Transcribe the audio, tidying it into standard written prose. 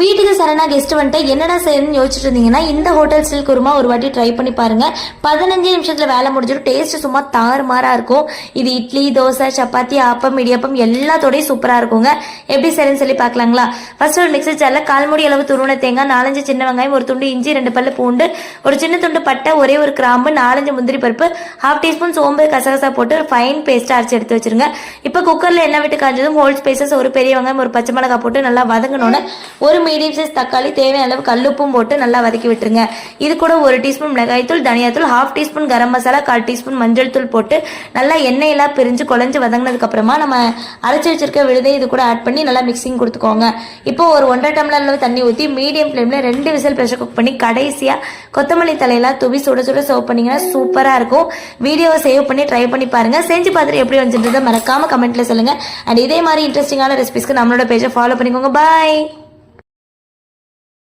வீட்டுக்கு சரணா கெஸ்ட் வந்துட்டு என்னடா செய்யணும்னு யோசிச்சுட்டு இருந்தீங்கன்னா இந்த ஹோட்டல் ஸ்டைல் குருமா ஒரு வாட்டி ட்ரை பண்ணி பாருங்க. 15 நிமிஷத்துல வேலை முடிஞ்சிடும். டேஸ்ட் சும்மா தாறுமாறா இருக்கும். இது இட்லி, தோசை, சப்பாத்தி, ஆப்பம், இடியப்பம் எல்லாத்தோடய சூப்பரா இருக்குங்க. எப்படி செய்யணும்னு சொல்லி பார்க்கலாங்களா? ஃபர்ஸ்ட் ஒரு மிக்சர் ஜார்ல 1/4 மூடி அளவு துருவன தேங்காய், 4-5 சின்ன வெங்காயம், ஒரு துண்டு இஞ்சி, 2 பல்லு பூண்டு, ஒரு சின்ன துண்டு பட்டை, ஒரே ஒரு கிராம்பு, 4-5 முந்திரி பருப்பு, 1/2 டீஸ்பூன் சோம்பு, கசகசா போட்டு ஒரு ஃபைன் பேஸ்டா அரைச்சு எடுத்து வச்சிருங்க. இப்போ குக்கர்ல எண்ணெய் விட்டு காஞ்சதும் ஹோல் ஸ்பைசஸ், ஒரு பெரிய வெங்காயம், ஒரு பச்சை மிளகாய் போட்டு நல்லா வதங்கணும்னு ஒரு மீடியம் சைஸ் தக்காளி, தேவையான அளவு கல்லுப்பும் போட்டு நல்லா வதக்கி விட்டுருங்க. இது கூட 1 டீஸ்பூன் மிளகாய்த்தூள், தனியாத்தூள், 1/2 டீஸ்பூன் கரம் மசாலா, 1/4 டீஸ்பூன் மஞ்சள் தூள் போட்டு நல்லா எண்ணெயெல்லாம் பிரிஞ்சு குழஞ்சு வதங்கினதுக்கு அப்புறமா நம்ம அரைச்சி வச்சிருக்க விழுதை இது கூட ஆட் பண்ணி நல்லா மிக்சிங் கொடுத்துக்கோங்க. இப்போ ஒரு 1.5 டம்ளர் அளவு தண்ணி ஊற்றி மீடியம் ஃப்ளேமில் 2 விசில் ப்ரெஷர் குக் பண்ணி கடைசியா கொத்தமல்லி தலையெல்லாம் தூவி சுட சுட சர்வ் பண்ணீங்கன்னா சூப்பரா இருக்கும். வீடியோவை சேவ் பண்ணி ட்ரை பண்ணி பாருங்க. செஞ்சு பார்த்துட்டு எப்படி வந்துருந்ததை மறக்காம கமெண்ட்ல சொல்லுங்க. அண்ட் இதே மாதிரி இன்ட்ரெஸ்டிங்கான ரெசிபிஸ்க்கு நம்மளோட பேஜை ஃபாலோ பண்ணிக்கோங்க. பாய்.